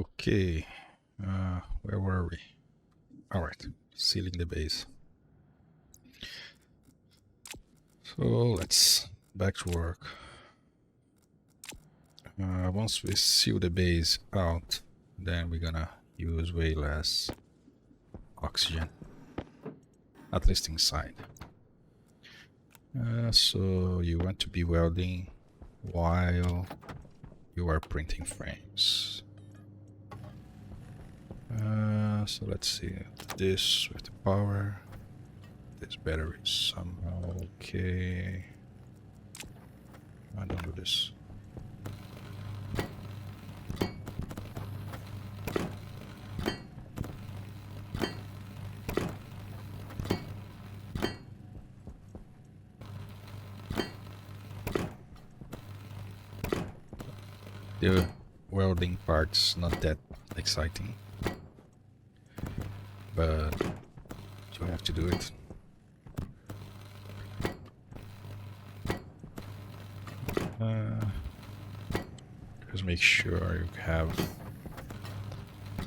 Okay, where were we? All right, sealing the base. So let's back to work. Once we seal the base out, then we're gonna use way less oxygen, at least inside. So you want to be welding while you are printing frames. So let's see, this with the power, this battery somehow okay. I don't do this. The welding part's not that exciting, but you have to do it. Just make sure you have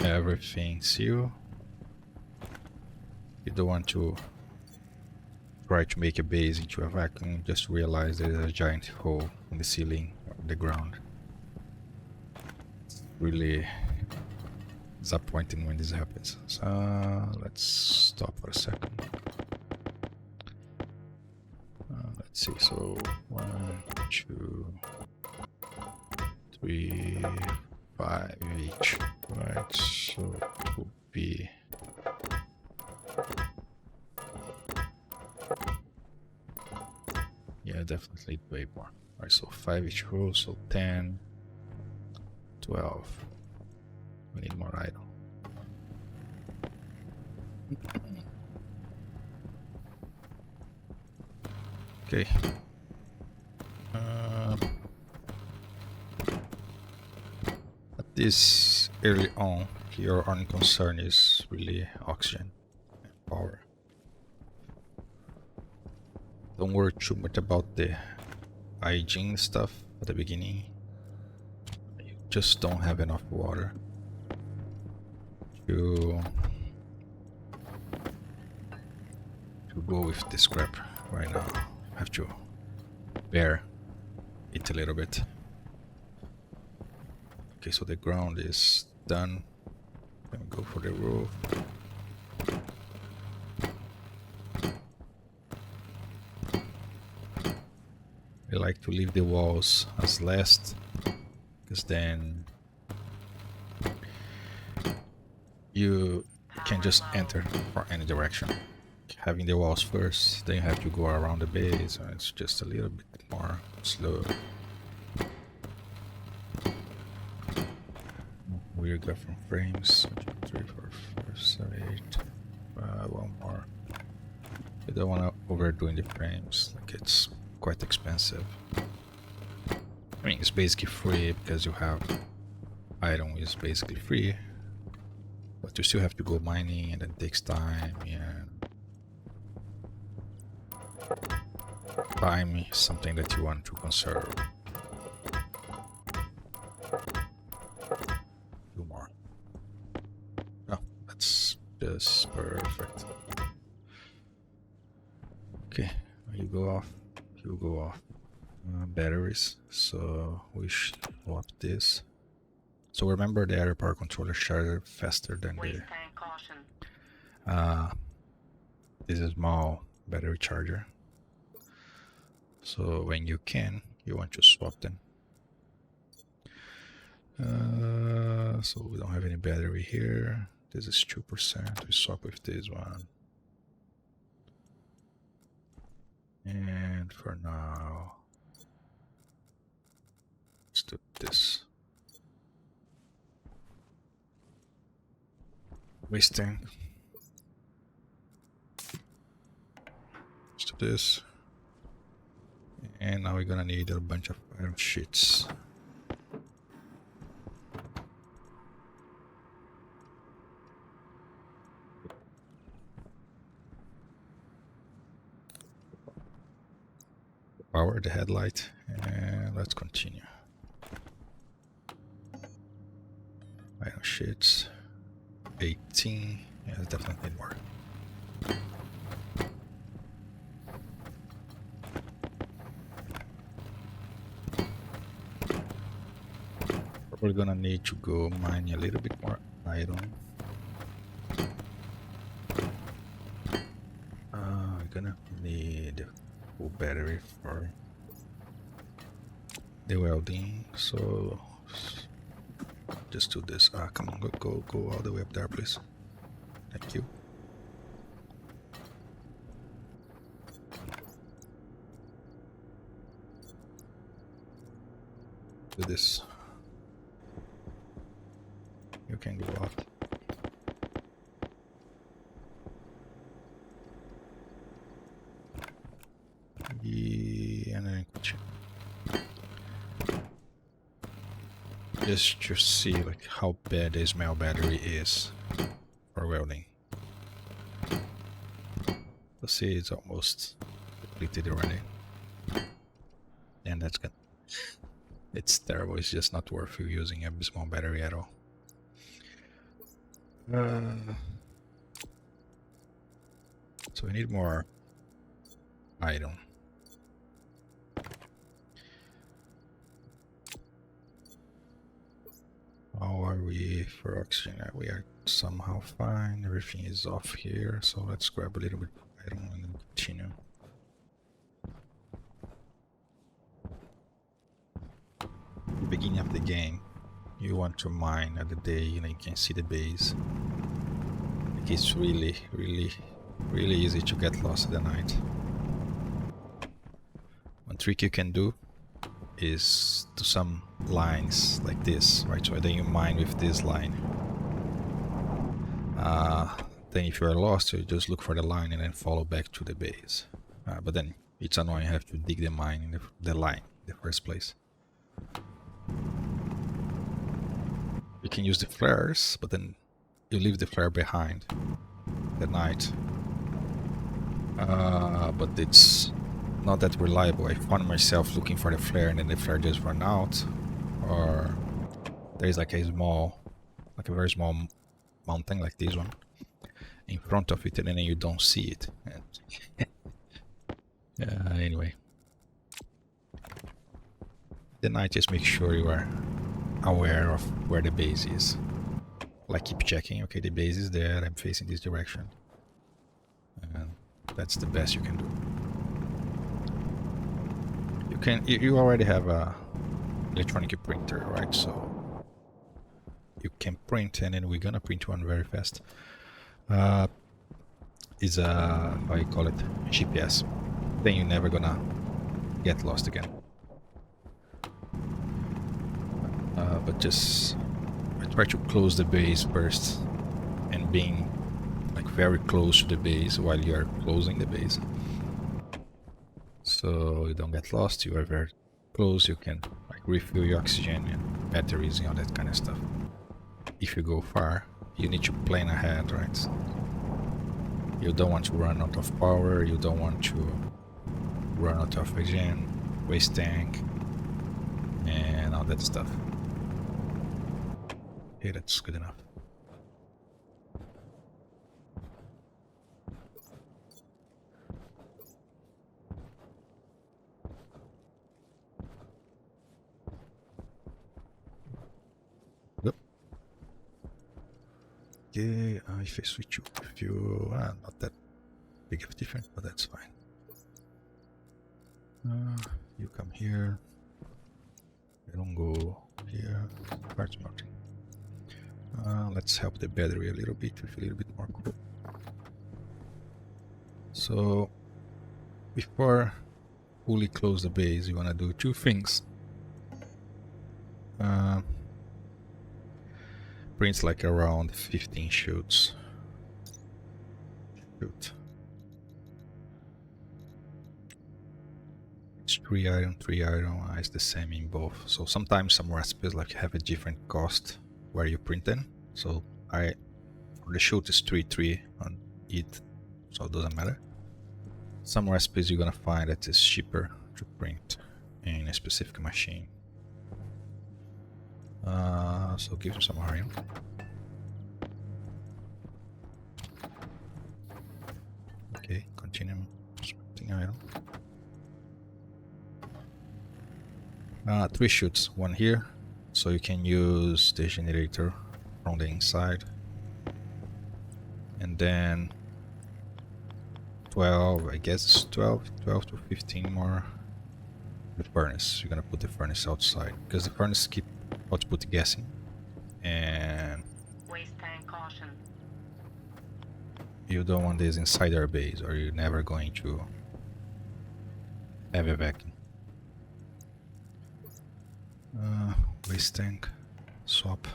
everything sealed. You don't want to try to make a base into a vacuum, just realize there's a giant hole in the ceiling or the ground. It's really disappointing when this happens. So let's stop for a second. Let's see, so 1, 2, 3, 5 each, right? So it will be definitely way more. Alright, so 5 each row, so 10, 12. We need more iron. Okay. At this early on, your only concern is really oxygen and power. Don't worry too much about the hygiene stuff at the beginning. You just don't have enough water to go with the scrap right now. Have to bear it a little bit. Okay, so the ground is done. Then we go for the roof. I like to leave the walls as last, because then you can just enter from any direction. Having the walls first, then you have to go around the base, and it's just a little bit more slow. We got from frames 1, 2, 3, 4, 5, 6, 7, 8. One more. You don't want to overdo the frames, like it's quite expensive. I mean, it's basically free because you have iron is basically free, but you still have to go mining, and it takes time. And time is something that you want to conserve. Two more. Oh, that's just perfect. Okay, you go off. You go off. Batteries. So we swap this. So remember, the air power controller charges faster than this is small battery charger. So when you can, you want to swap them. So we don't have any battery here. This is 2%. We swap with this one. And for now, let's do this. Wasting. Let's do this. And now we're gonna need a bunch of iron sheets. Power the headlight, and let's continue. Iron sheets. 18. Yeah, definitely more. Probably gonna need to go mine a little bit more iron. I'm gonna need a full battery for the welding, so just do this. Come on, go all the way up there, please. Thank you. Do this. You can go out. Yeah, and then continue. Just to see like how bad the small battery is for welding. Let's see, it's almost completed already. And that's good. It's terrible, it's just not worth you using a small battery at all. So we need more iron. How are we for oxygen? We are somehow fine. Everything is off here, so let's grab a little bit of iron and then continue. The beginning of the game, you want to mine at the day, you can see the base. Like it's really easy to get lost at the night. One trick you can do is do some lines like this, right? So then you mine with this line. Then if you are lost, you just look for the line and then follow back to the base. But then it's annoying, you have to dig the mine in the line in the first place. You can use the flares, but then you leave the flare behind at night. But it's not that reliable. I found myself looking for the flare and then the flare just run out. Or there's like a very small mountain like this one in front of it and then you don't see it. Anyway. The night, just make sure you are aware of where the base is. Like keep checking, okay, the base is there, I'm facing this direction. And that's the best you can do. You already have a electronic printer, right? So you can print, and then we're gonna print one very fast. Is a, how you call it, GPS. Then you're never gonna get lost again. But just I try to close the base first, and being like very close to the base while you are closing the base, so you don't get lost. You are very close. You can like refill your oxygen and batteries and all that kind of stuff. If you go far, you need to plan ahead, right? You don't want to run out of power. You don't want to run out of oxygen, waste tank, and all that stuff. Okay, that's good enough. Yep. Okay, if I switch you, not that big of a difference, but that's fine. You come here. You don't go here. Parts mounting. Let's help the battery a little bit with a little bit more cool. So before fully close the base, you want to do two things. Prints like around 15 shoots. Shoot. It's 3 iron, it's the same in both. So sometimes some recipes like have a different cost where you print them. So for the shoot is 3 on it, so it doesn't matter. Some recipes you're gonna find that it's cheaper to print in a specific machine. So give him some iron. Okay, continue smelting iron. 3 chutes, one here, so you can use the generator from the inside. And then 12, I guess 12 to 15 more. The furnace, you're gonna put the furnace outside because the furnace keep output gassing. And Waste tank caution. You don't want this inside our base or you're never going to have a vacuum. Waste tank, swap.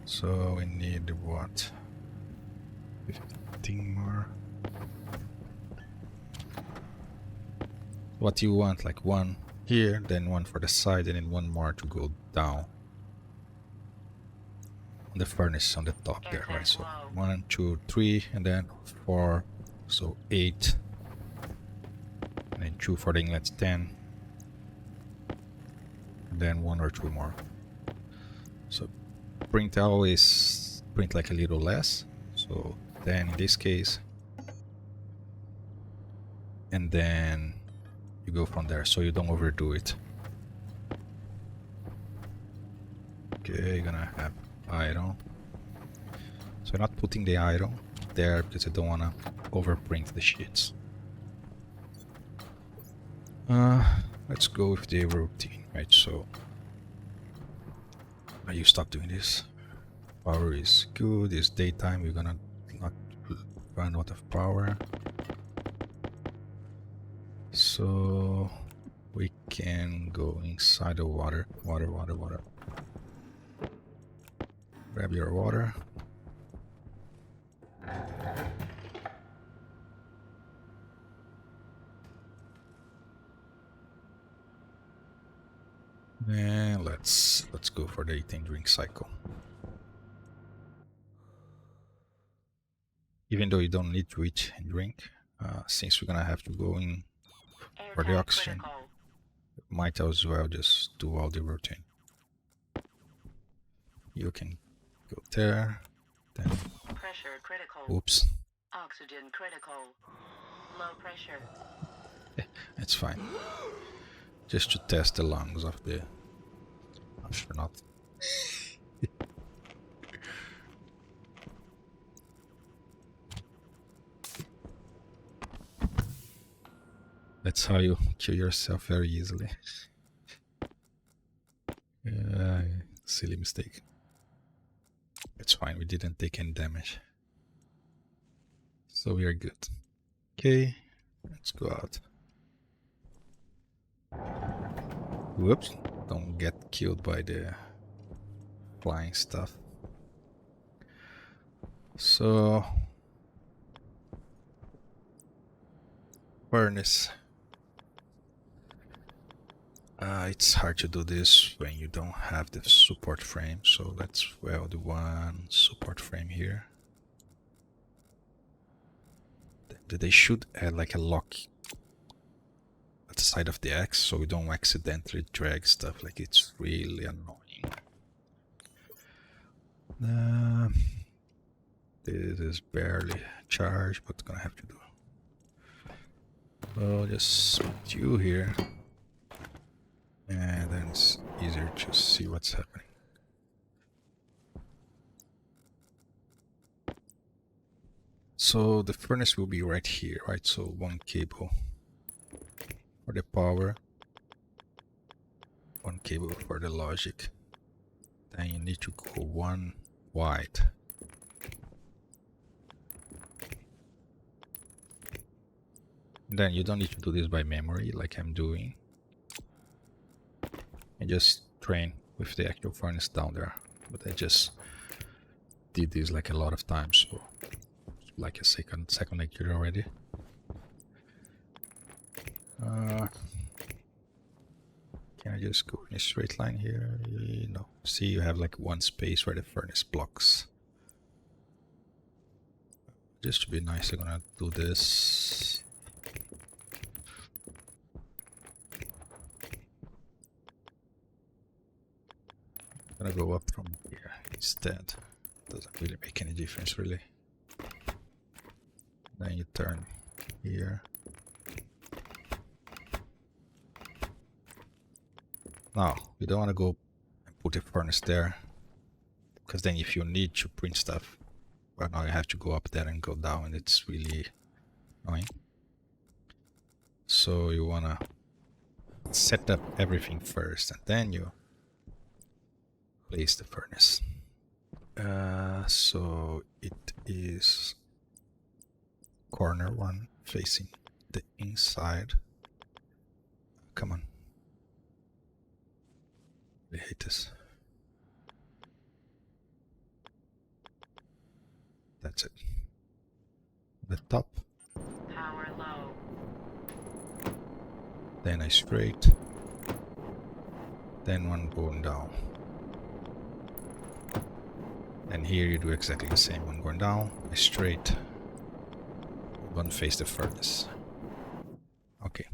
So we need what? 15 more. What you want, like one here, then one for the side, and then one more to go down on the furnace on the top there, right? So 1, 2, 3, and then 4, so 8, and then 2 for the inlets, 10, and then 1 or 2 more. So print always print like a little less, so 10 in this case, and then you go from there so you don't overdo it. Okay, you're gonna have iron. So I'm not putting the iron there because I don't wanna overprint the sheets. Let's go with the routine, right? So you stop doing this. Power is good, it's daytime, you're gonna not run out of power. So we can go inside the water. Water. Grab your water. And let's go for the 18 drink cycle. Even though you don't need to eat and drink, since we're gonna have to go in for the oxygen, might as well just do all the routine. You can go there, then Pressure critical. Oops. Oxygen critical. Low pressure. Yeah, it's fine. Just to test the lungs of the astronaut. That's how you kill yourself very easily. Silly mistake. It's fine, we didn't take any damage. So we are good. Okay, let's go out. Whoops, don't get killed by the flying stuff. So, furnace. It's hard to do this when you don't have the support frame, so let's weld one support frame here. They should add like a lock at the side of the axe so we don't accidentally drag stuff, like it's really annoying. This is barely charged, but gonna have to do. Well, just put you here. And then it's easier to see what's happening. So the furnace will be right here, right? So one cable for the power, one cable for the logic. Then you need to go one wide. Then you don't need to do this by memory like I'm doing. I just train with the actual furnace down there, but I just did this like a lot of times, so like a second nature already. Can I just go in a straight line here? No. See, you have like one space where the furnace blocks. Just to be nice, I'm gonna do this. I'm gonna go up from here instead. Doesn't really make any difference, really. Then you turn here. Now, you don't want to go and put a furnace there, because then if you need to print stuff, well, now you have to go up there and go down, and it's really annoying. So you want to set up everything first, and then you place the furnace. So it is corner one facing the inside. Come on. I hate this. That's it. The top. Power low. Then a straight. Then one going down. And here you do exactly the same. One going down, a straight. One face the furnace. Okay.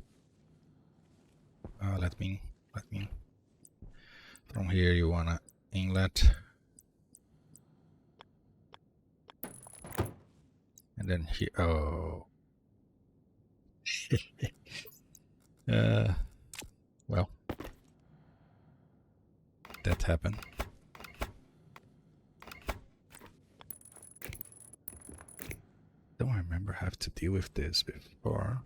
Let me. From here you wanna inlet. And then here, oh. Well, that happened. Don't remember how to deal with this before.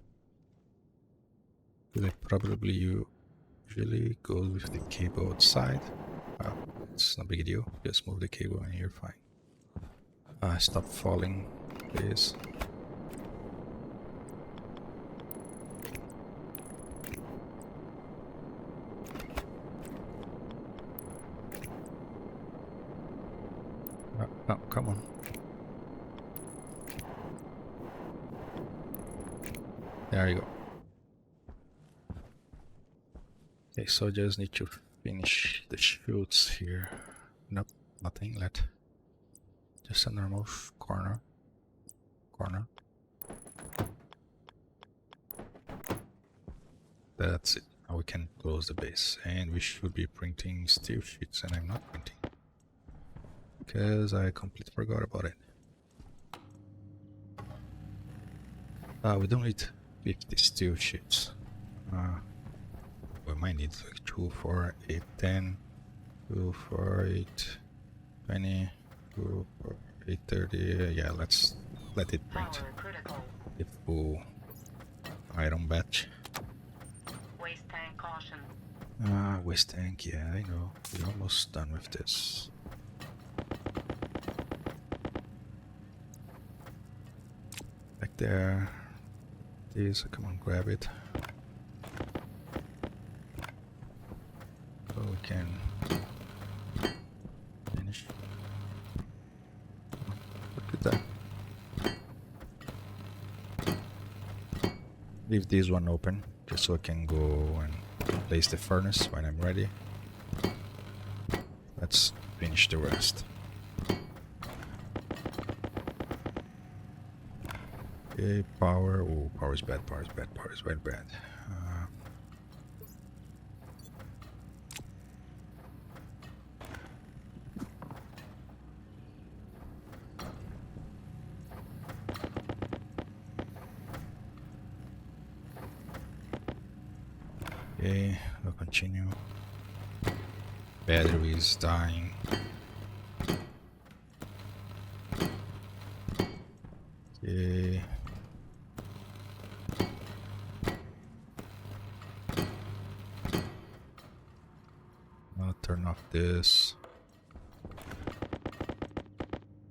Because it probably usually goes with the cable outside. Well, it's no big deal. Just move the cable and you're fine. Stop falling, please. Oh, come on. There you go. Okay, so just need to finish the chutes here. Nope, nothing. Just a normal corner. That's it. Now we can close the base, and we should be printing steel sheets, and I'm not printing because I completely forgot about it. We don't need 50 steel sheets. We might need like 2, 4, 8, 10, 2, 4, 8, 20, 2, 4, 8, 30. Yeah, let's let it print Power critical. the full iron batch. Waste tank caution. Waste tank, yeah, I know. We're almost done with this. Back there. This, come on, grab it. So we can finish. Look at that. Leave this one open just so I can go and place the furnace when I'm ready. Let's finish the rest. Okay, power. Oh, power is bad, power is bad. Okay, we'll continue. Battery is dying. Okay. I'll turn off this.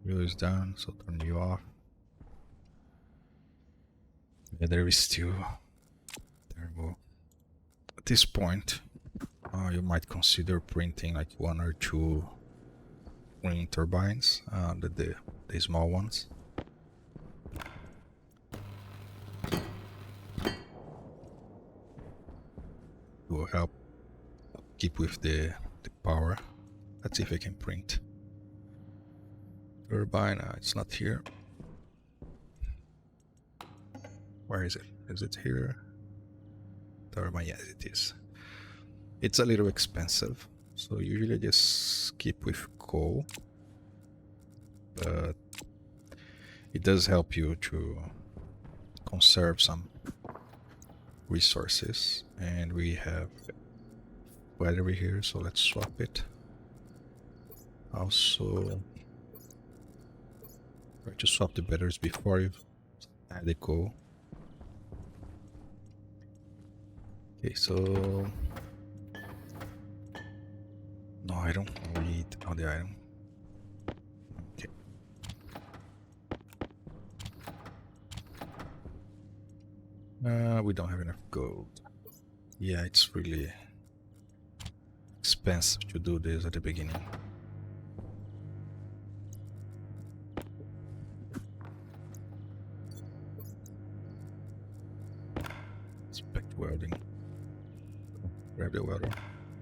Wheel is down, so turn you off. Battery is still terrible. At this point, you might consider printing like 1 or 2 wind turbines, the small ones. Will help keep with the power. Let's see if I can print turbine. It's not here. Where is it? Is it here? Turbine, yes it is. It's a little expensive, so usually I just keep with coal. But it does help you to conserve some resources. And we have battery here, so let's swap it. Also, try to swap the batteries before you add the coal. Okay, so no, I don't read on the item. Okay. We don't have enough gold. Yeah, it's really expensive to do this at the beginning. Inspect welding. Grab the welder.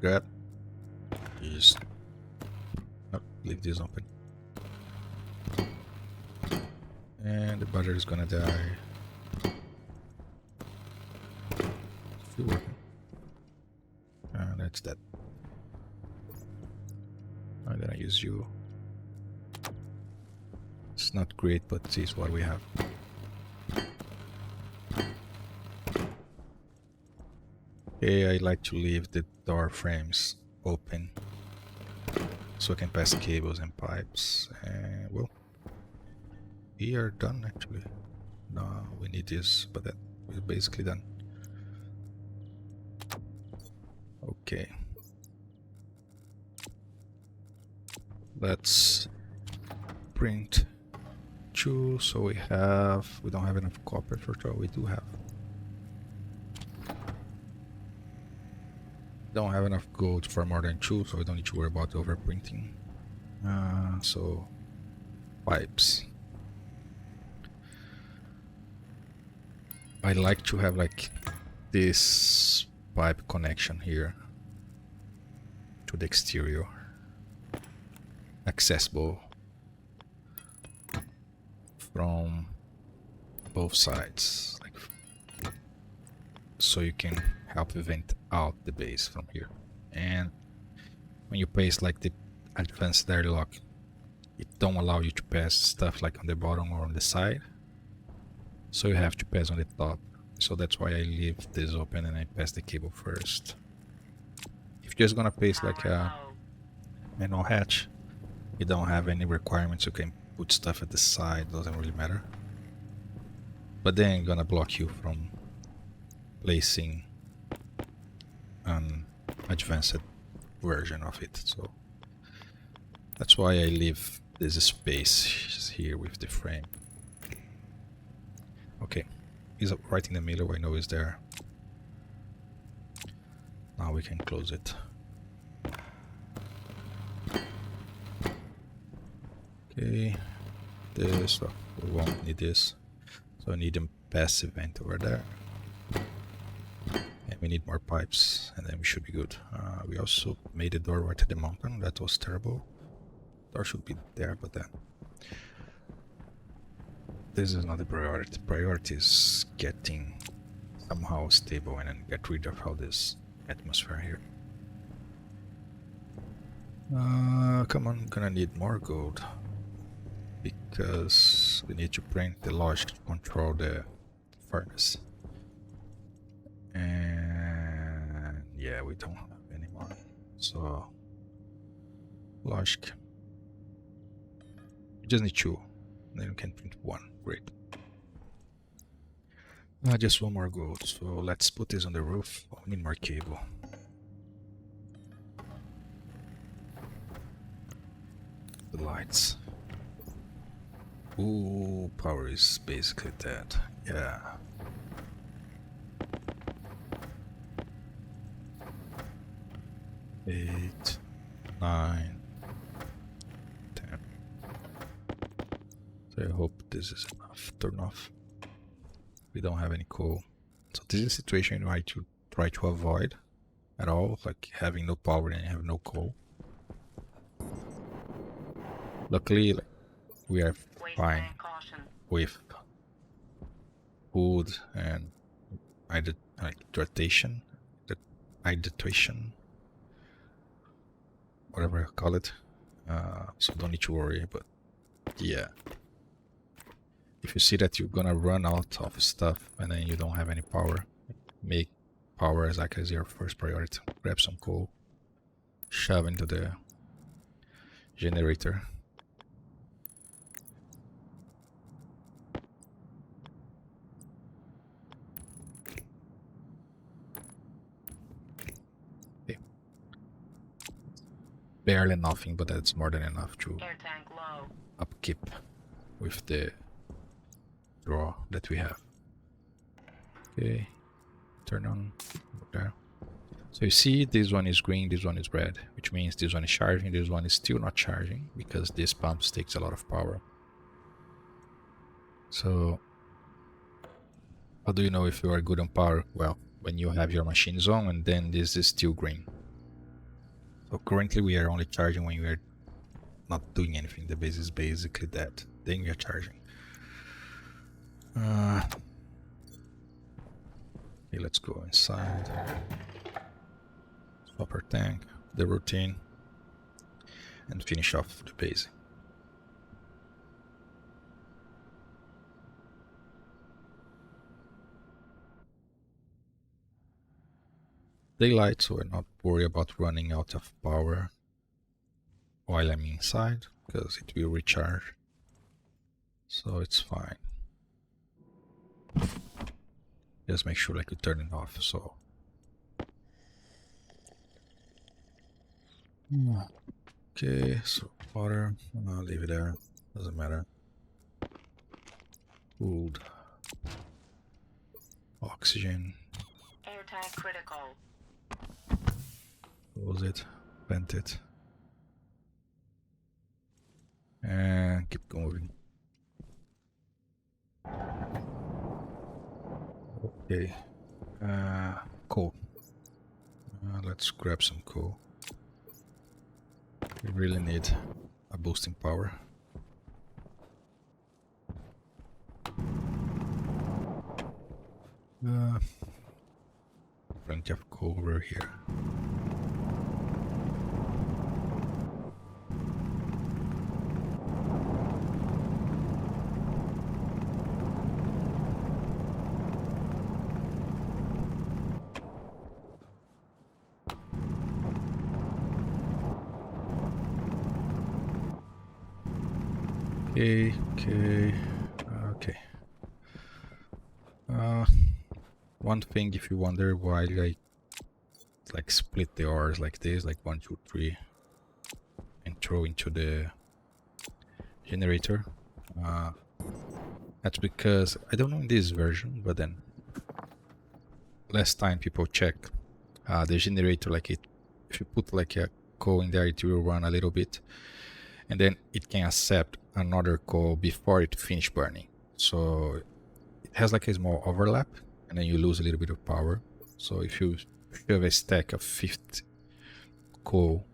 Grab. Just leave this open. And the battery is gonna die. Still working. That's that. I'm gonna use you. It's not great, but this is what we have. Okay, I like to leave the door frames open so I can pass cables and pipes. And well, we are done actually. No, we need this, but that we're basically done. Okay. Let's print 2. So we don't have enough copper for 2. We do have. Don't have enough gold for more than 2, so we don't need to worry about overprinting. So pipes. I like to have like this pipe connection here to the exterior, accessible from both sides, like, so you can help vent out the base from here. And when you place like the advanced airlock, it don't allow you to pass stuff like on the bottom or on the side, so you have to pass on the top. So that's why I leave this open and I pass the cable first. If you're just gonna place like a manual hatch, you don't have any requirements. You can put stuff at the side, doesn't really matter. But then gonna block you from placing an advanced version of it. So that's why I leave this space here with the frame. Okay, he's right in the middle. I know he's there. Now we can close it. Okay, this, we won't need this. So I need a passive vent over there. And we need more pipes, and then we should be good. We also made a door right at the mountain. That was terrible. Door should be there, but then this is not the priority. The priority is getting somehow stable and then get rid of all this atmosphere here. Come on, I'm gonna need more gold because we need to print the logic to control the furnace. And yeah, we don't have any more. So logic. We just need 2. Then we can print 1. Great. Just 1 more gold. So let's put this on the roof. Oh, we need more cable. The lights. Ooh, power is basically dead. Yeah. Eight, 9, 10. So I hope this is enough. Turn off. We don't have any coal. So this is a situation I try to avoid at all, like having no power and have no coal. Luckily, like, we are fine with food and hydration, hydration, whatever I call it. So don't need to worry. But yeah, if you see that you're gonna run out of stuff and then you don't have any power, make power as like as your first priority. Grab some coal, shove into the generator. Okay. Barely nothing, but that's more than enough to Air tank low. upkeep with the draw that we have. Okay, turn on there. So you see this one is green, this one is red, which means this one is charging, this one is still not charging because this pump takes a lot of power. So how do you know if you are good on power? Well, when you have your machines on and then this is still green. So currently we are only charging when we are not doing anything. The base is basically dead. Then we are charging. Okay, let's go inside. Swap our tank, the routine, and finish off the base. Daylight, so we're not worried about running out of power while I'm inside, because it will recharge. So it's fine. Just make sure like you turn it off, so. Okay, so water, I'll leave it there, doesn't matter. Food. Oxygen. Air tank critical. Close it, vent it. And keep moving. Okay. Coal. Let's grab some coal. We really need a boost in power. Plenty of coal over here. Okay. One thing, if you wonder why I like split the ores like this, like 1, 2, 3, and throw into the generator, that's because I don't know in this version, but then last time people check the generator, like if you put like a coal in there, it will run a little bit, and then it can accept another coal before it finish burning. So it has like a small overlap, and then you lose a little bit of power. So if you shove a stack of 50 coal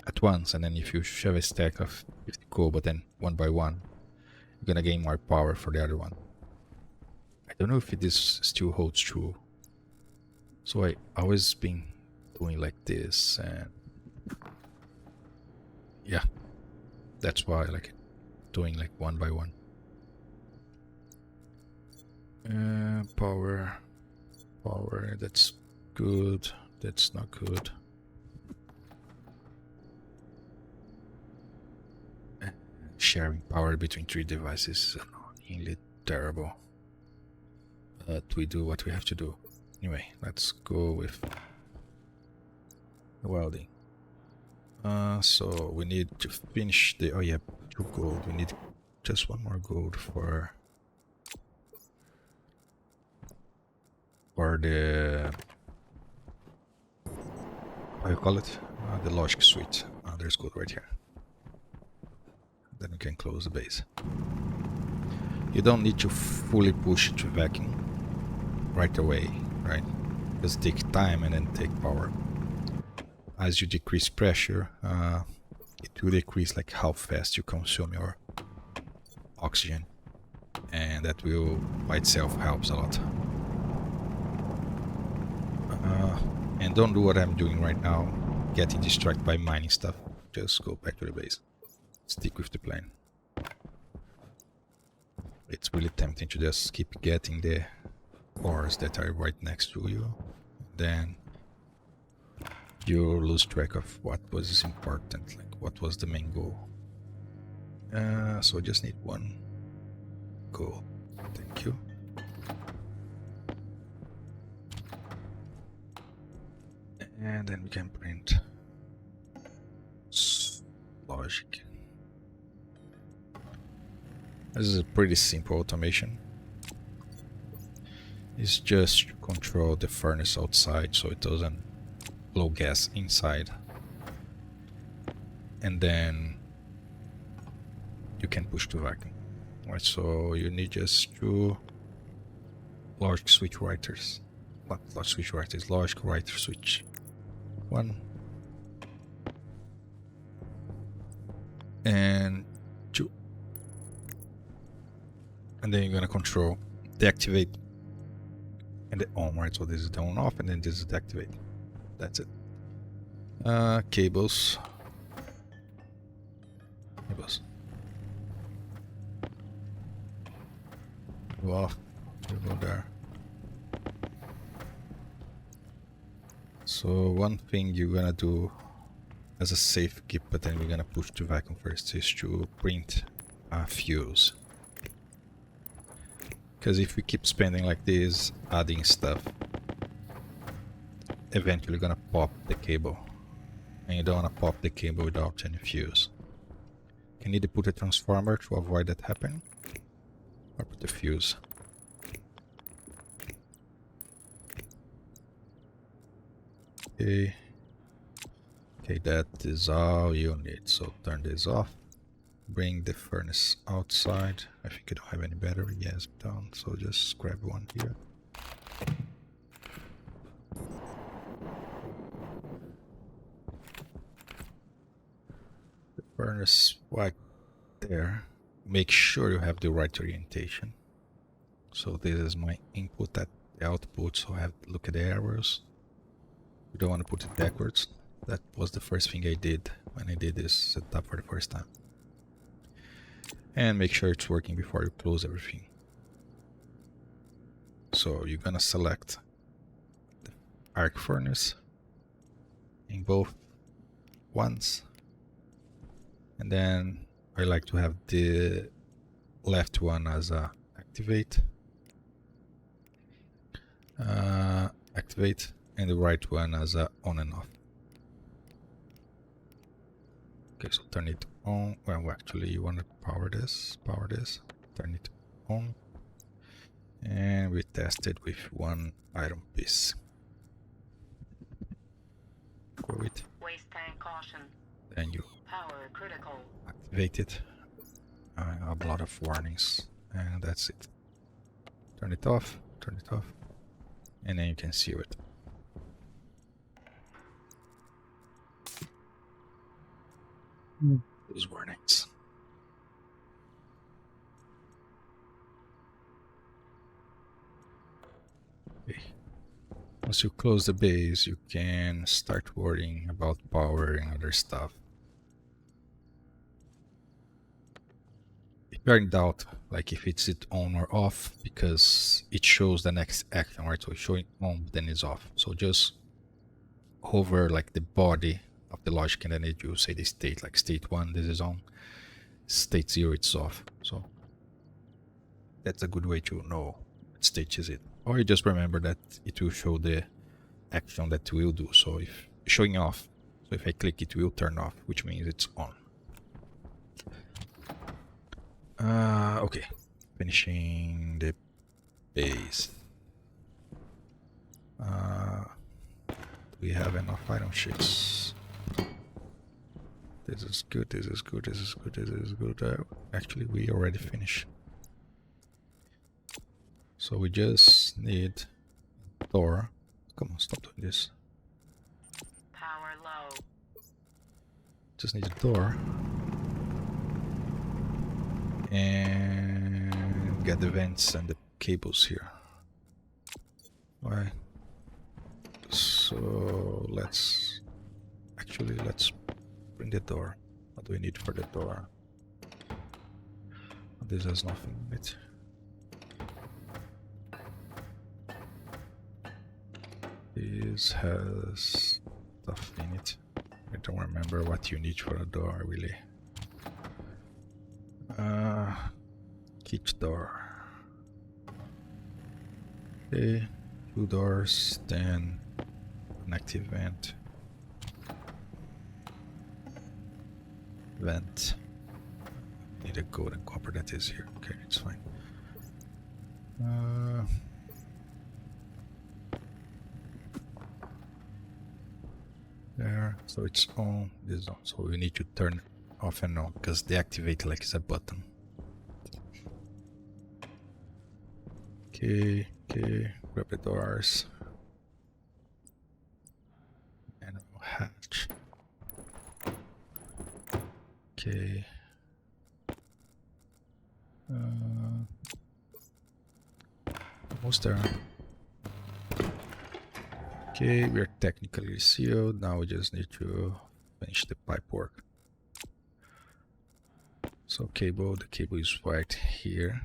at once, and then if you shove a stack of 50 coal, but then one by one, you're gonna gain more power for the other one. I don't know if this still holds true. So I always been doing like this, and yeah, that's why I like it, doing like one by one. Power, that's good, that's not good. Sharing power between 3 devices is annoyingly terrible. But we do what we have to do. Anyway, let's go with welding. So we need to finish the, oh yeah, 2 gold. We need just 1 more gold for the, how you call it? The logic suite. There's gold right here. Then we can close the base. You don't need to fully push it to vacuum right away, right? Just take time and then take power. As you decrease pressure, it will decrease like how fast you consume your oxygen. and that will by itself helps a lot. And don't do what I'm doing right now, getting distracted by mining stuff. Just go back to the base. Stick with the plan. It's really tempting to just keep getting the ores that are right next to you. Then you lose track of what was important, like what was the main goal. So I just need one goal. Thank you. And then we can print logic. This is a pretty simple automation. It's just to control the furnace outside so it doesn't blow gas inside. And then you can push to vacuum. Right, so you need just two logic switch writers. Not logic switch writers, logic writer switch. One and two. And then you're gonna control the activate and the on, right? So this is the on off and then this is the activate. That's it. Cables. Go off. You go there. So one thing you're gonna do as a safe keep, but then we're gonna push to vacuum first, is to print a fuse. Because if we keep spending like this, adding stuff, eventually gonna pop the cable. And you don't wanna pop the cable without any fuse. You need to put a transformer to avoid that happening. Or put the fuse. Okay. Okay, that is all you need. So turn this off. Bring the furnace outside. I think I don't have any battery. Yes, done. So just grab one here. The furnace right there. Make sure you have the right orientation. So this is my input at the output, so I have to look at the arrows. You don't want to put it backwards. That was the first thing I did when I did this setup for the first time. And make sure it's working before you close everything. So you're gonna select the arc furnace in both ones. And then I like to have the left one as a activate. Activate, and the right one as a on and off. Okay, so turn it on. Well, actually, you want to power this, turn it on, and we test it with one iron piece. Go it. Waste tank caution. Then you Power critical. activate it. A lot of warnings, and that's it. Turn it off, and then you can see it. Those warnings. Okay. Once you close the base, you can start worrying about power and other stuff. If you're in doubt, like if it's it on or off, because it shows the next action, right? So it's showing on, then it's off. So just hover like the body of the logic, and then it will say the state, like state 1, this is on, state 0, it's off. So that's a good way to know what state is it. Or you just remember that it will show the action that it will do. So if showing off, so if I click, it will turn off, which means it's on. Okay, finishing the base. We have enough iron sheets. This is good, this is good, this is good, this is good. Actually, we already finished. So we just need door. Come on, stop doing this. Power low. Just need a door. And get the vents and the cables here. Why? So let's bring the door. What do we need for the door? This has nothing in it. This has stuff in it. I don't remember what you need for a door, really. Each door. Okay, 2 doors, then an active vent. Vent. Need a gold and copper, that is here. Okay, it's fine. There, so it's on, this on. So we need to turn off and on because they activate like it's a button. Okay, grab the doors. And a hatch. Okay. Almost there. Okay, we are technically sealed. Now we just need to finish the pipe work. So cable, the cable is right here.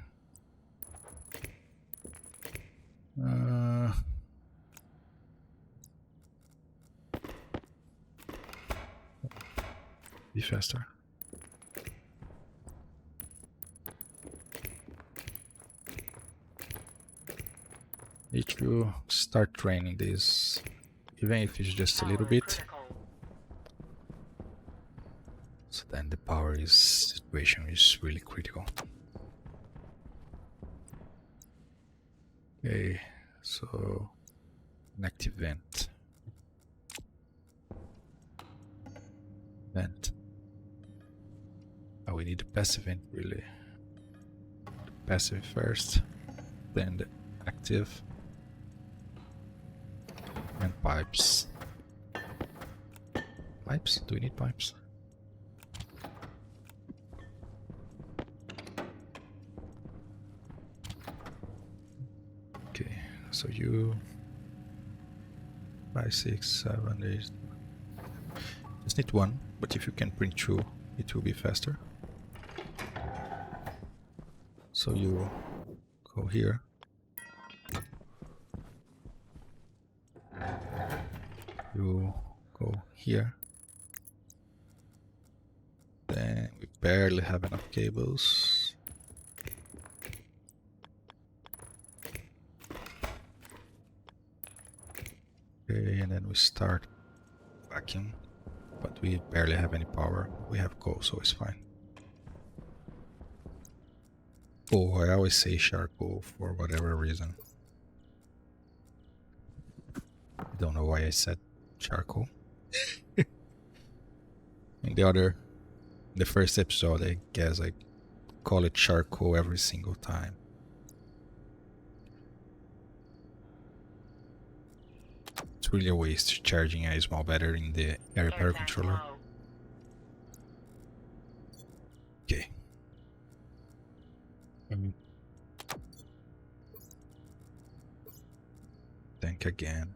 Be faster. Need to start training this, even if it's just a little bit. Critical. So then the power situation is really critical. Okay, so an active vent. Oh, we need a passive vent, really. Passive first, then the active. And pipes. Pipes? Do we need pipes? Okay, so you 5, 6, 7, 8. Just need 1, but if you can print 2, it will be faster. So you go here. You go here. Then we barely have enough cables. Okay, and then we start vacuum, but we barely have any power. We have coal, so it's fine. Oh, I always say charcoal for whatever reason. I don't know why I said charcoal. In the first episode, I guess I call it charcoal every single time. It's really a waste charging a small battery in the air repair controller. Low. Okay. Tank again.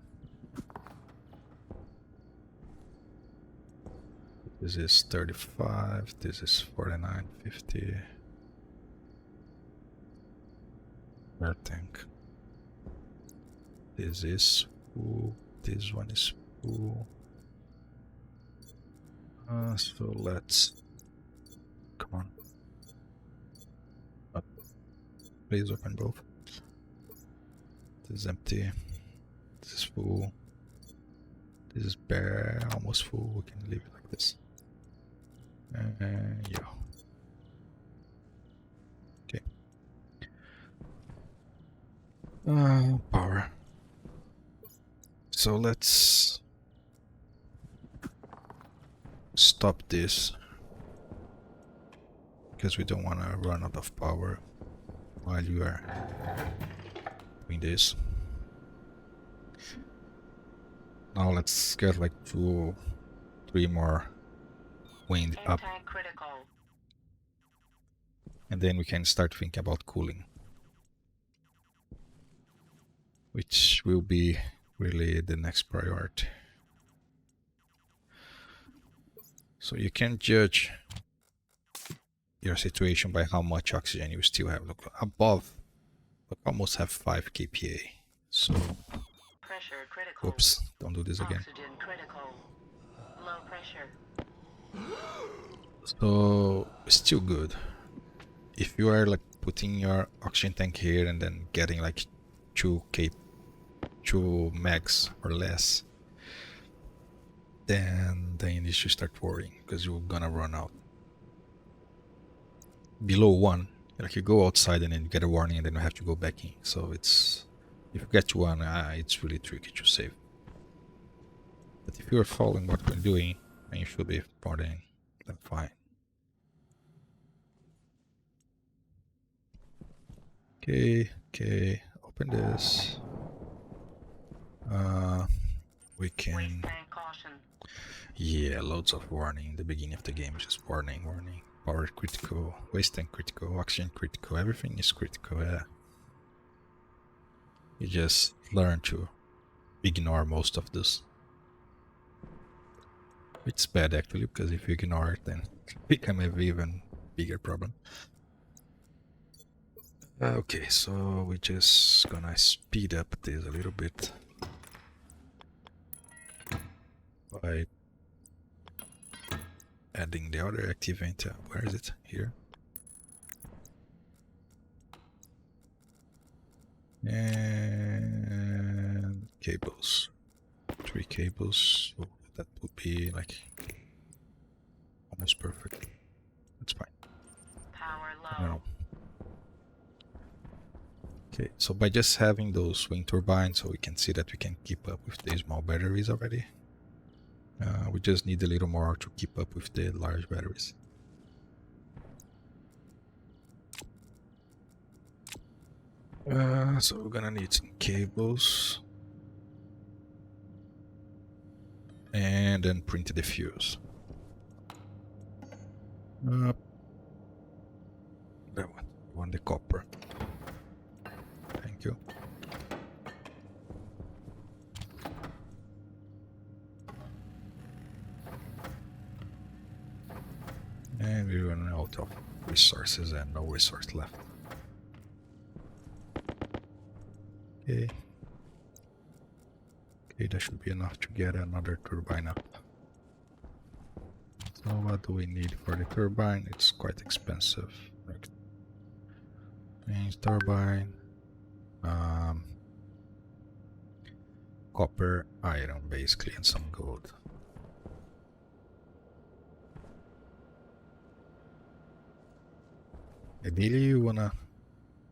This is 35, this is 49.50. Air tank. This is full, this one is full. So let's, come on. Up. Please open both. This is empty. This is full. This is bare, almost full. We can leave it like this. Yeah. Okay. Power. So let's stop this because we don't want to run out of power while you are doing this. Now let's get like 2, 3 more wind up, Tank critical. and then we can start thinking about cooling. which will be really the next priority. So you can judge your situation by how much oxygen you still have. Look, above, look, almost have 5 kPa. So, Pressure critical. oops, don't do this again. Oxygen critical. Low pressure. So, still good. If you are like putting your oxygen tank here and then getting like 2 megs or less, then you should start worrying because you're gonna run out. Below 1, like you go outside and then you get a warning and then you have to go back in. So it's, if you get to 1, it's really tricky to save. But if you're following what we're doing, then you should be more than fine. Okay, open this. We can, Waste tank caution. yeah, loads of warning in the beginning of the game, just warning. Power critical, waste tank critical, oxygen critical, everything is critical, yeah. You just learn to ignore most of this. It's bad actually, because if you ignore it, then it becomes an even bigger problem. Okay, so we're just gonna speed up this a little bit by adding the other activant. Where is it? Here. And cables. 3 cables. So that would be like almost perfect. That's fine. Power I don't low. know. Okay, so by just having those wind turbines, so we can see that we can keep up with the small batteries already. We just need a little more to keep up with the large batteries. So we're gonna need some cables. And then print the fuse. That one. We want the copper. Thank you. And we run out of resources and no resource left. Okay. Okay, that should be enough to get another turbine up. So what do we need for the turbine? It's quite expensive. Range turbine. Copper, iron basically, and some gold. Ideally you wanna,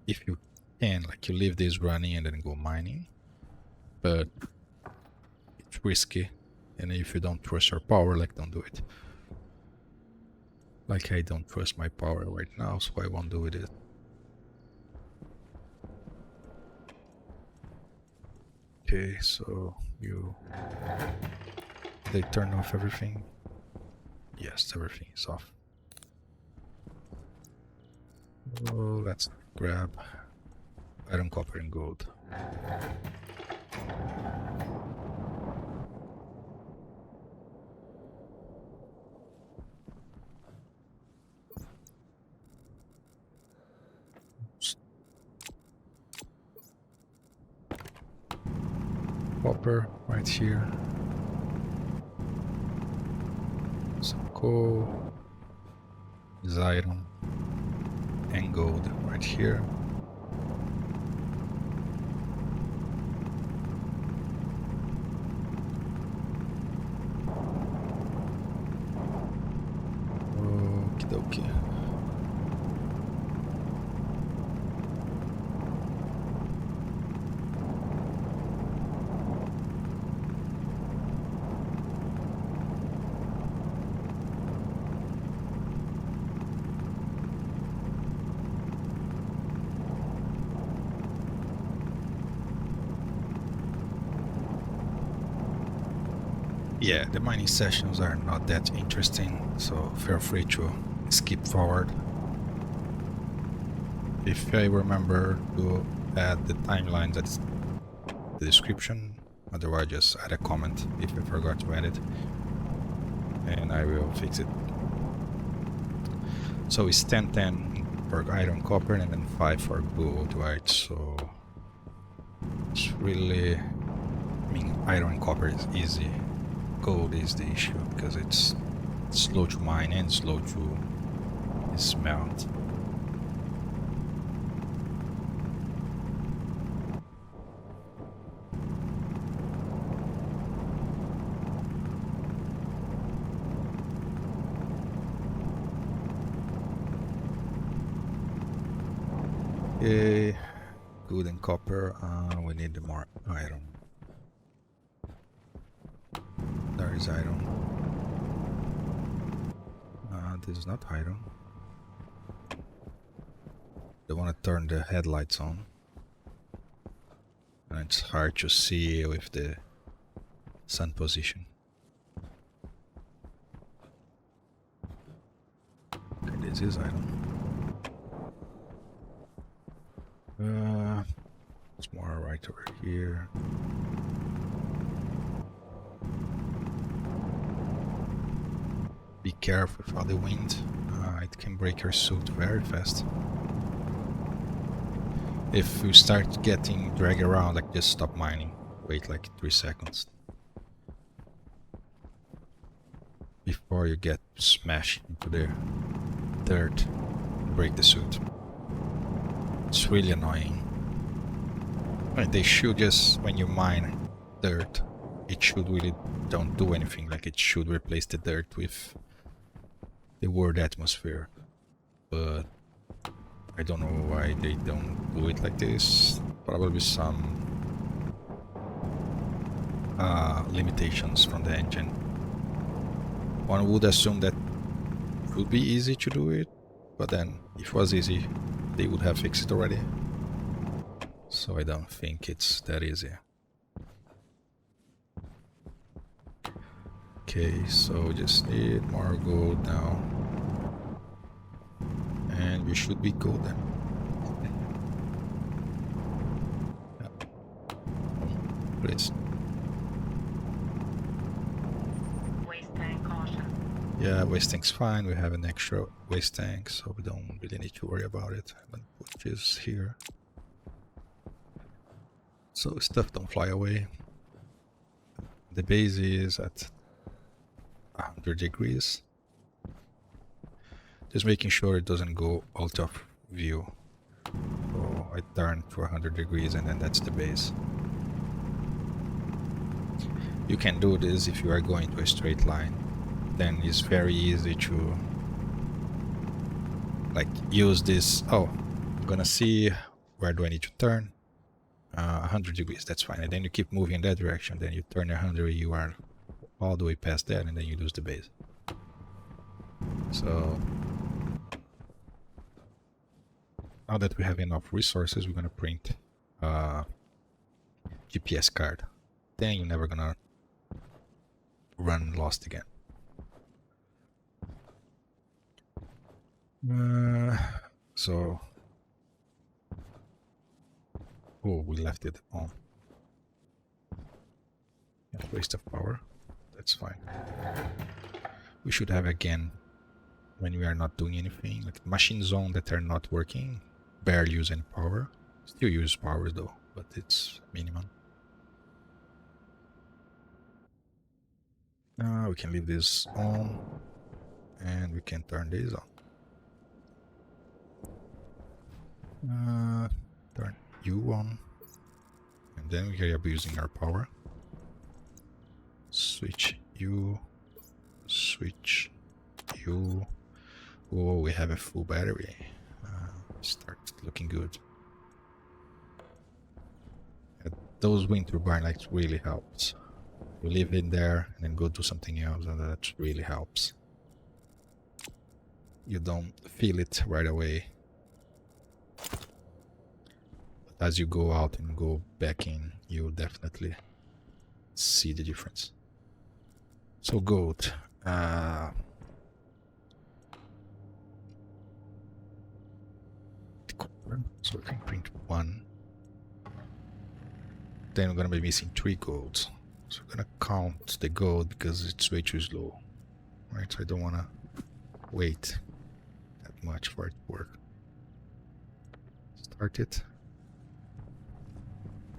if you can, like you leave this running and then go mining, but it's risky, and if you don't trust your power, like don't do it. Like I don't trust my power right now, so I won't do it. Okay, so they turn off everything. Yes, everything is off. Oh, let's grab iron, copper, and gold. Copper right here. Some coal. Is iron and gold right here. Okie dokie. Yeah, the mining sessions are not that interesting, so feel free to skip forward. If I remember to add the timeline, that's the description. Otherwise, just add a comment if you forgot to add it, and I will fix it. So it's 10 for iron, copper, and then 5 for gold, right? So it's really, I mean, iron and copper is easy. Gold is the issue because it's slow to mine and slow to smelt. Okay, good and copper. We need more iron. There is iron. This is not iron. They want to turn the headlights on, and it's hard to see with the sun position. Okay, this is iron. It's more right over here. Be careful with all the wind. It can break your suit very fast. If you start getting dragged around, like, just stop mining. Wait like 3 seconds before you get smashed into the dirt and break the suit. It's really annoying. I mean, they should just, when you mine dirt, it should really don't do anything. Like, it should replace the dirt with the world atmosphere. But I don't know why they don't do it like this. Probably some limitations from the engine. One would assume that it would be easy to do it, but then if it was easy, they would have fixed it already. So I don't think it's that easy. Okay, so we just need more gold now. And we should be good then. Yeah. Please. Waste tank caution. Yeah, waste tank's fine. We have an extra waste tank, so we don't really need to worry about it. I'm gonna put this here, so stuff don't fly away. The base is at 100 degrees. Just making sure it doesn't go out of view. So I turn to 100 degrees and then that's the base. You can do this if you are going to a straight line. Then it's very easy to, like, use this. Oh, I'm gonna see where do I need to turn. 100 degrees, that's fine. And then you keep moving in that direction. Then you turn 100, you are all the way past that, and then you lose the base. So now that we have enough resources, we're gonna print a GPS card. Then you're never gonna run lost again. So, oh, we left it on. Yeah, waste of power. That's fine. We should have again when we are not doing anything, like machine zone that are not working, barely use any power. Still use power though, but it's minimum. We can leave this on, and we can turn this on. Turn U on, and then we are abusing our power. Switch U, switch U. Oh, we have a full battery. Start looking good. Those wind turbine lights really helps. You leave it there and then go do something else, and that really helps. You don't feel it right away. But as you go out and go back in, you definitely see the difference. So gold. So we can print 1. then we're gonna be missing 3 golds. So we're gonna count the gold because it's way too slow. Right, so I don't wanna wait that much for it to work. Start it.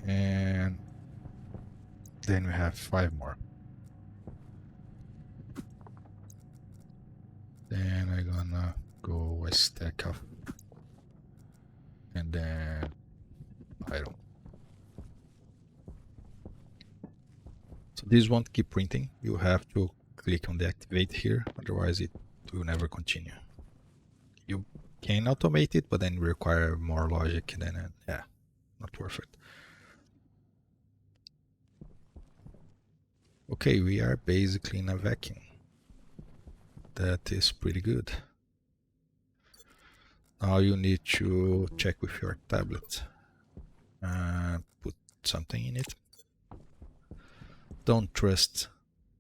And then we have 5 more. Then I'm gonna go a stack of, and then iron. So this won't keep printing. You have to click on the activate here, otherwise it will never continue. You can automate it, but then require more logic, and then yeah, not worth it. Okay, we are basically in a vacuum. That is pretty good. Now you need to check with your tablet. Put something in it. Don't trust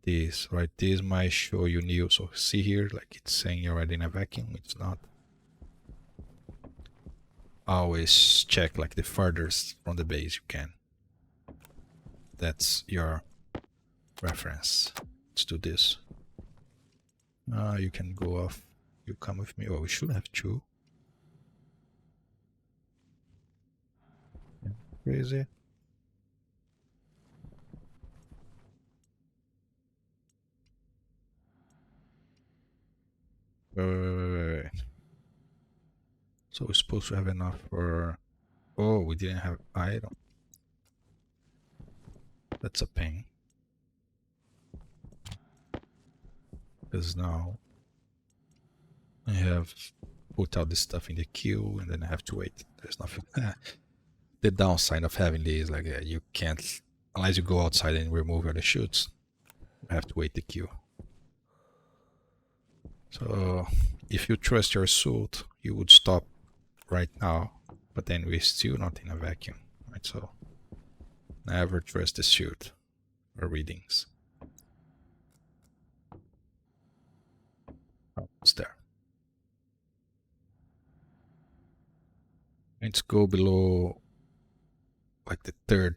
this, right? This might show you new. So see here, like it's saying you're already in a vacuum. It's not. Always check like the furthest from the base you can. That's your reference. Let's do this. You can go off. You come with me. Oh, we should have 2. Yeah, crazy. Wait. So we're supposed to have enough for... Oh, we didn't have iron. That's a pain. Because now I have put out this stuff in the queue and then I have to wait. There's nothing. The downside of having these, like you can't, unless you go outside and remove all the chutes, you have to wait the queue. So if you trust your suit, you would stop right now, but then we're still not in a vacuum, right? So never trust the suit or readings. Almost there. Let's go below like the 3rd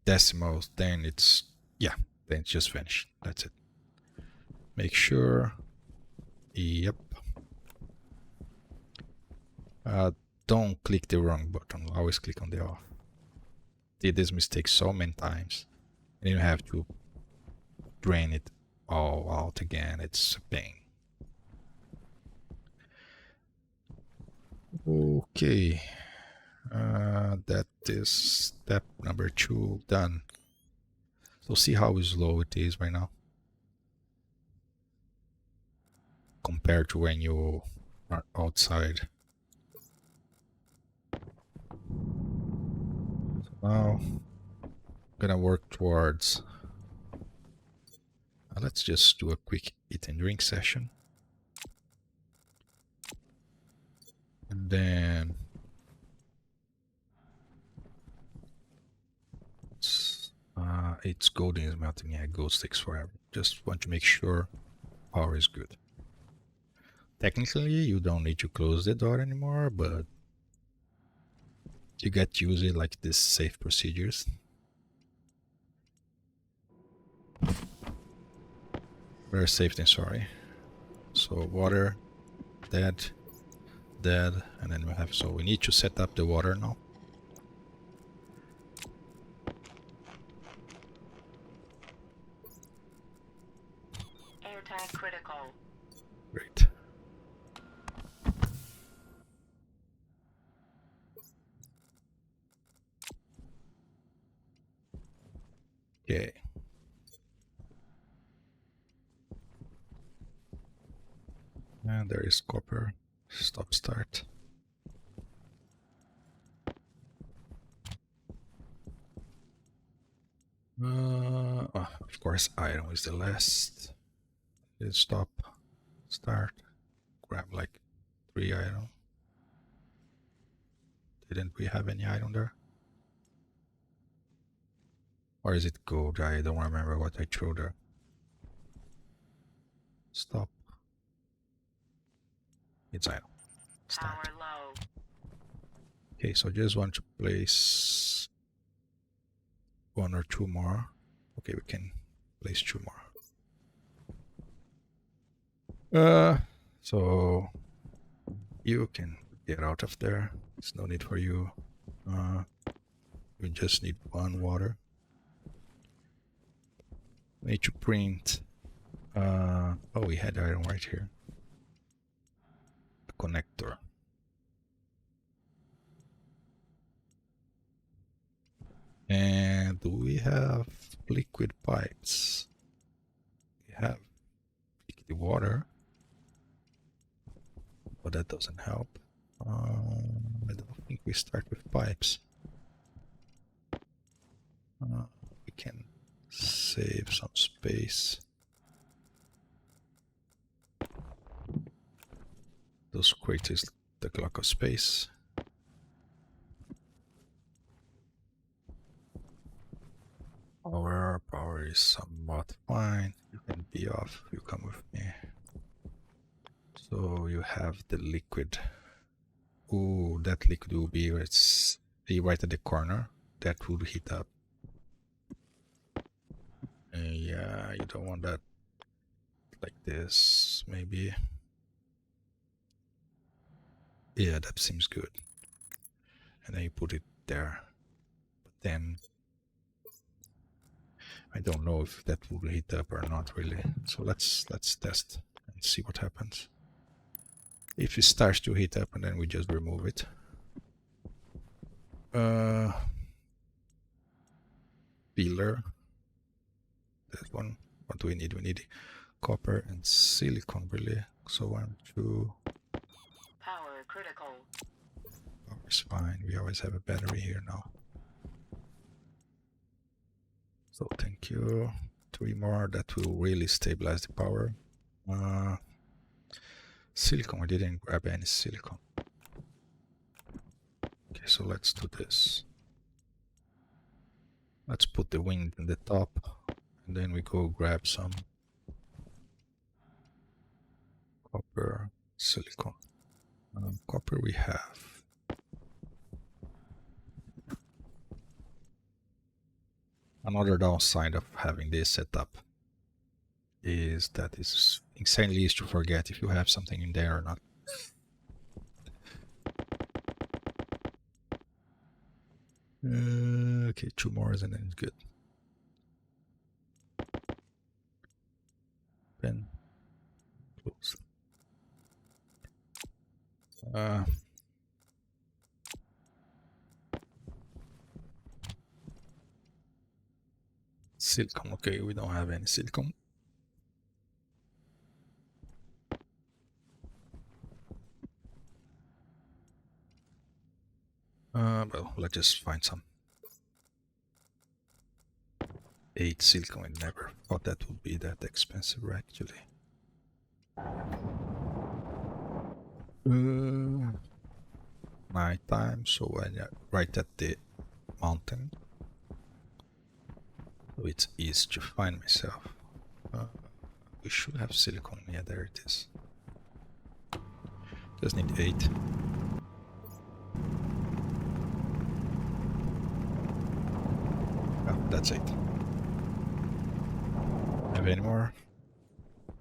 decimals, then it's, yeah, then it's just finished. That's it. Make sure, yep. Don't click the wrong button, always click on the off. Did this mistake so many times, and you have to drain it all out again. It's a pain. Okay, that is step number 2 done. So see how slow it is right now compared to when you are outside. So now I'm gonna work towards, let's just do a quick eat and drink session, and then it's golden is melting. Yeah, gold sticks forever. Just want to make sure power is good. Technically, you don't need to close the door anymore, but you get used to like this safe procedures. Better safe than sorry. So water, dead, and then we have, so we need to set up the water now. Airtime critical. Great. Okay. And there is copper. Stop start. Of course, iron is the last. Let's stop. Start. Grab like 3 iron. Didn't we have any iron there? Or is it gold? I don't remember what I threw there. Stop. It's iron. Start. Power low. Okay, so just want to place one or two more. Okay, we can place two more. So you can get out of there. There's no need for you. We just need one water. We need to print. Oh, we had iron right here. A connector. And do we have liquid pipes? We have liquid water, but that doesn't help. I don't think we start with pipes. We can save some space. Those craters take a lot of space. Power is somewhat fine. You can be off. You come with me. So you have the liquid. Ooh, that liquid will be right at the corner. That will heat up. Yeah, you don't want that like this, maybe. Yeah, that seems good. And then you put it there. But then I don't know if that will heat up or not really. So let's test and see what happens. If it starts to heat up, and then we just remove it. Pillar. That one. What do we need? We need copper and silicon, really. So 1, 2. Power critical. Power is fine. We always have a battery here now. So thank you. 3 more. That will really stabilize the power. Silicon. I didn't grab any silicon. Okay, so let's do this. Let's put the wind in the top, and then we go grab some copper, silicon. Copper we have. Another downside of having this setup is that it's insanely easy to forget if you have something in there or not. Okay, 2 more and then it's good. Pen. Close. Silicon. Okay, we don't have any silicon. Well, let's just find some. 8 silicon. I never thought that would be that expensive, actually. Night time, so right at the mountain. So it's easy to find myself. We should have silicon. Yeah, there it is. Just need 8. Oh, that's 8. Have any more?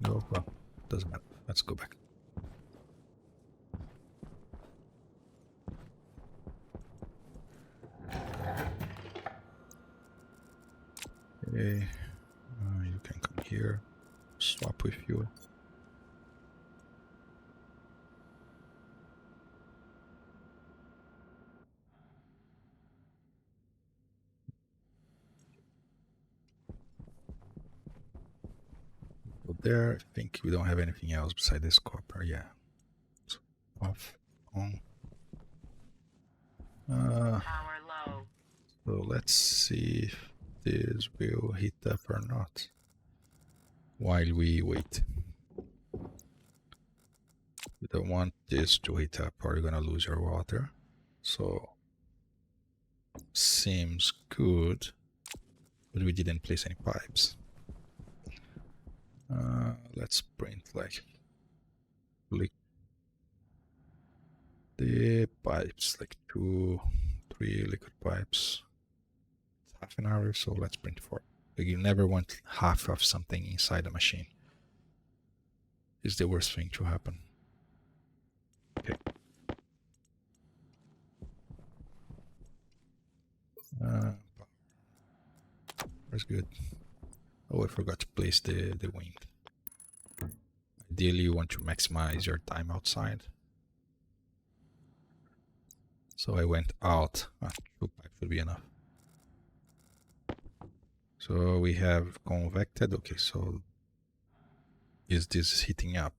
No, well, doesn't matter. Let's go back. Okay, you can come here, swap with you. Go there. I think we don't have anything else beside this copper. Yeah. So off, on. Power low. So let's see if this will heat up or not while we wait. You don't want this to heat up or you're gonna lose your water. So seems good, but we didn't place any pipes. Let's print like the pipes, like 2, 3 liquid pipes. half an hour, so let's print 4. You never want half of something inside the machine. It's the worst thing to happen. Okay. That's good. Oh, I forgot to place the wind. Ideally, you want to maximize your time outside. So I went out. 2 pipes should be enough. So we have convected. Okay, so is this heating up?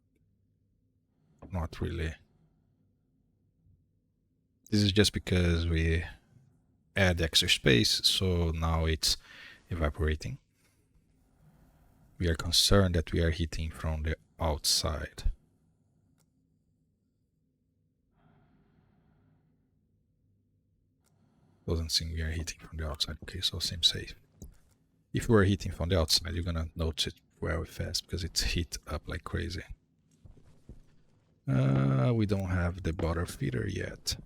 Not really. This is just because we add extra space, so now it's evaporating. We are concerned that we are heating from the outside. Doesn't seem we are heating from the outside. Okay, so seems safe. If we are heating from the outside, you're gonna notice it very fast because it's heat up like crazy. We don't have the butter feeder yet.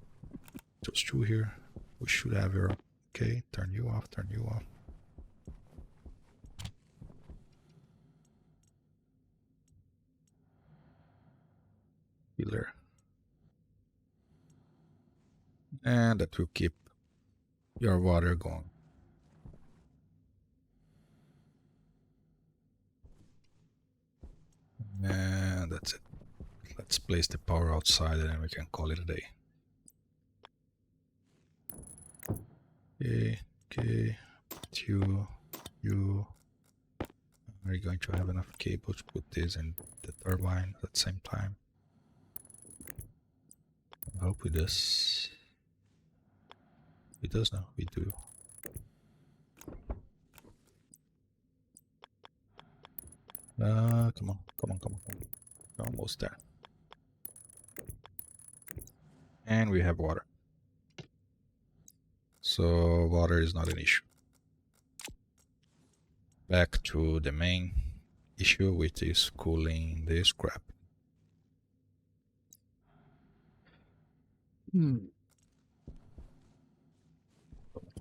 Those 2 here. We should have her. Okay, turn you off, turn you off. Filler. And that will keep your water going. And that's it. Let's place the power outside and then we can call it a day. Okay. You. Are you going to have enough cable to put this in the turbine at the same time? I hope it does. It does now. We do. Come on. Almost there. And we have water. So water is not an issue. Back to the main issue, which is cooling the scrap.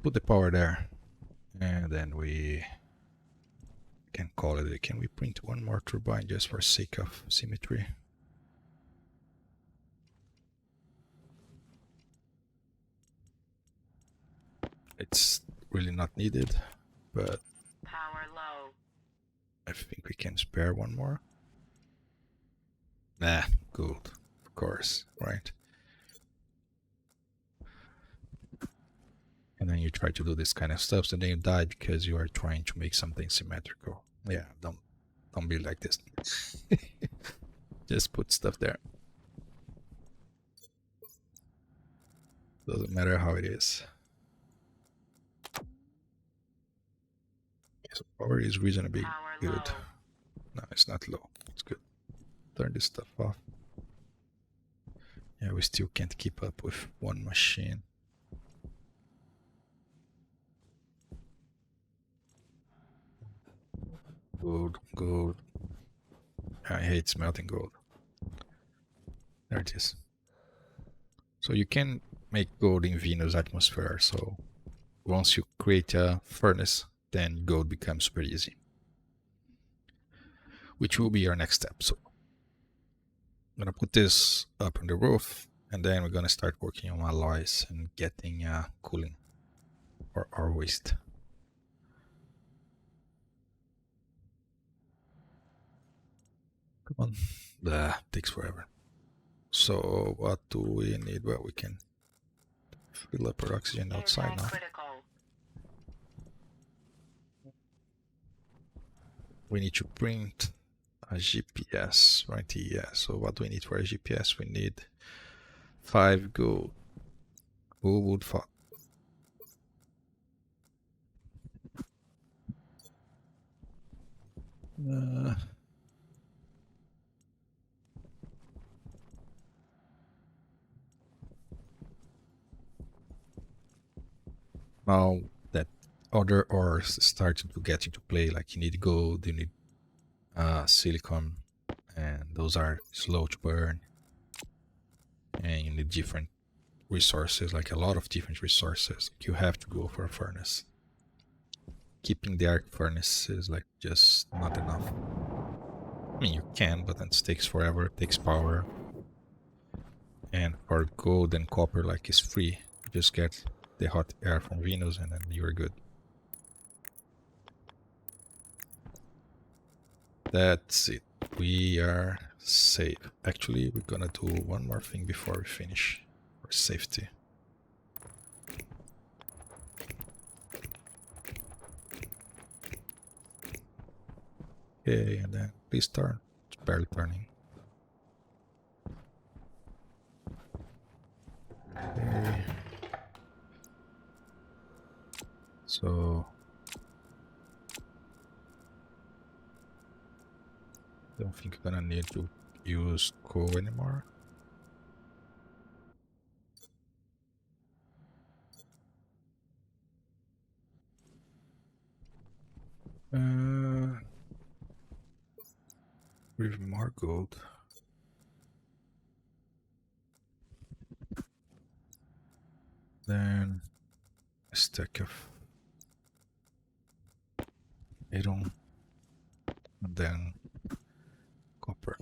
Put the power there, and then we can call it. Can we print one more turbine just for sake of symmetry? It's really not needed, but Power low. I think we can spare one more. Nah, good, of course, right? And then you try to do this kind of stuff, and then you die because you are trying to make something symmetrical. Yeah, don't be like this. Just put stuff there. Doesn't matter how it is. So power is reasonably good. Low. No, it's not low. It's good. Turn this stuff off. Yeah, we still can't keep up with one machine. Gold. I hate smelting gold. There it is. So you can make gold in Venus atmosphere. So once you create a furnace, then gold becomes super easy, which will be our next step. So I'm gonna put this up on the roof, and then we're gonna start working on alloys and getting cooling for our waste. Come on, takes forever. So what do we need? Well, we can fill up our oxygen outside now. Critical. We need to print a GPS, right? Yeah. So what do we need for a GPS? We need 5 gold. Who would fall? Now that other ores starting to get into play, like you need gold, you need silicon, and those are slow to burn, and you need different resources, like a lot of different resources. You have to go for a furnace. keeping the arc furnace is like just not enough. I mean, you can, but it takes forever, it takes power. And for gold and copper, like, it's free. You just get the hot air from Venus and then you're good. That's it. We are safe. Actually, we're gonna do one more thing before we finish for safety. Okay, and then please turn. It's barely turning. Okay. So don't think we're gonna need to use coal anymore. With more gold. Then a stack of iron, and then copper.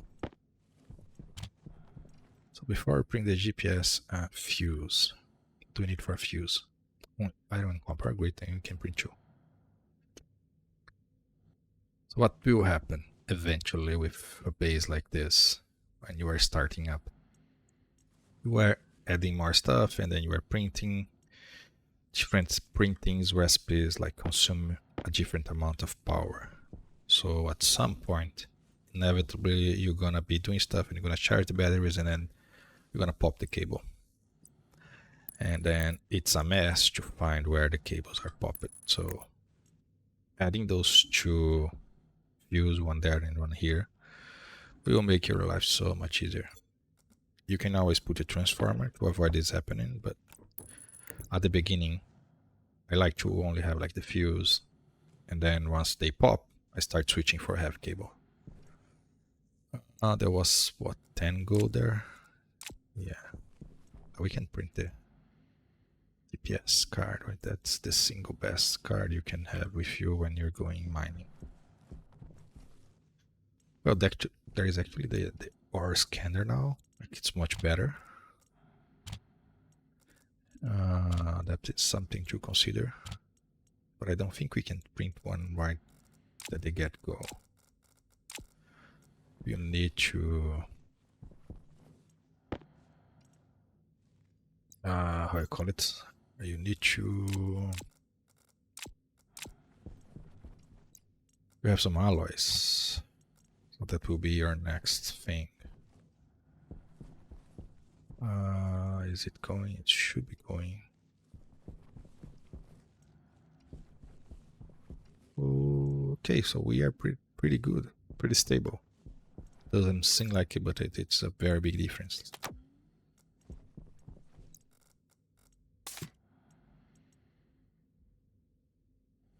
So before I bring the GPS, fuse. Do we need for a fuse? Iron and copper, great thing, you can print two. So what will happen eventually with a base like this when you are starting up? You are adding more stuff and then you are printing. Different printings recipes like consume a different amount of power. So at some point, inevitably you're gonna be doing stuff and you're gonna charge the batteries and then you're gonna pop the cable. And then it's a mess to find where the cables are popped. So adding those two fuse, one there and one here, will make your life so much easier. You can always put a transformer to avoid this happening, but at the beginning I like to only have like the fuse, and then once they pop I start switching for heavy cable. There was what, 10 gold there? Yeah, we can print the GPS card, right? That's the single best card you can have with you when you're going mining. Well, there is actually the ore scanner now. Like, it's much better. That is something to consider. But I don't think we can print one right at the get-go. You need to... how you call it? You need to... We have some alloys. So that will be your next thing. Is it going? It should be going. Okay, so we are pretty good, pretty stable. Doesn't seem like it, but it's a very big difference.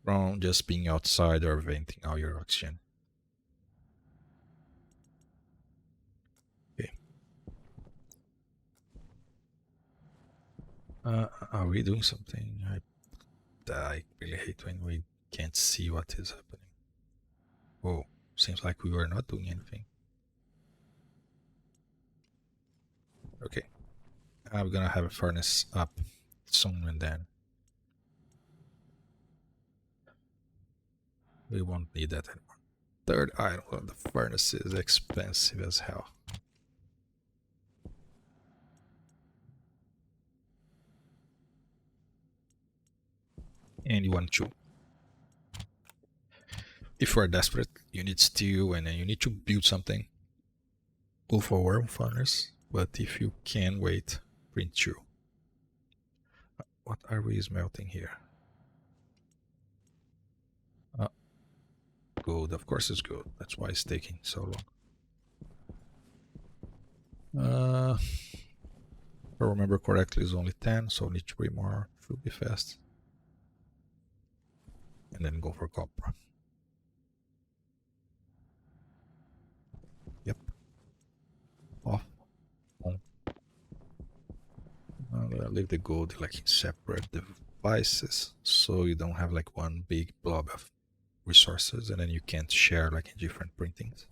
From just being outside or venting out your oxygen. Okay. Are we doing something? I really hate when we can't see what is happening. Oh, seems like we were not doing anything. Okay. I'm gonna have a furnace up soon and then we won't need that anymore. Third item, well, the furnace is expensive as hell. And you want to. If you are desperate, you need steel and then you need to build something. Go for worm furnace, but if you can wait, print two. What are we smelting here? Gold, of course it's gold. That's why it's taking so long. If I remember correctly, it's only 10, so need 3 more. Should be fast. And then go for copper. Yep. Off. On. leave the gold like in separate devices, so you don't have like one big blob of resources, and then you can't share like in different printings.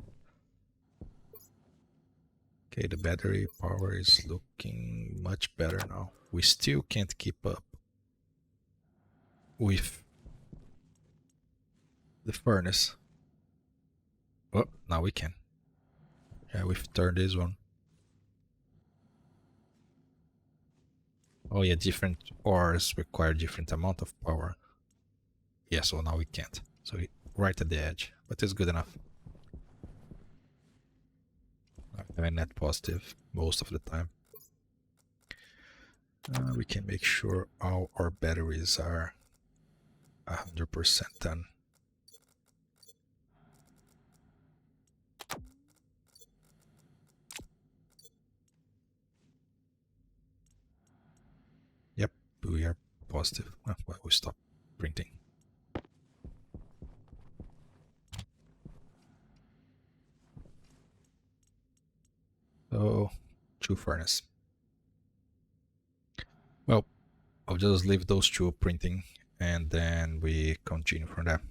Okay, the battery power is looking much better now. We still can't keep up with the furnace. Oh, now we can. Yeah, we've turned this one. Oh yeah, different ores require different amount of power. Yeah, so now we can't. So right at the edge, but it's good enough. I'm net positive most of the time. We can make sure all our batteries are 100% done. Yep, we are positive. Well, we stop printing. So, 2 furnace. Well, I'll just leave those 2 printing and then we continue from there.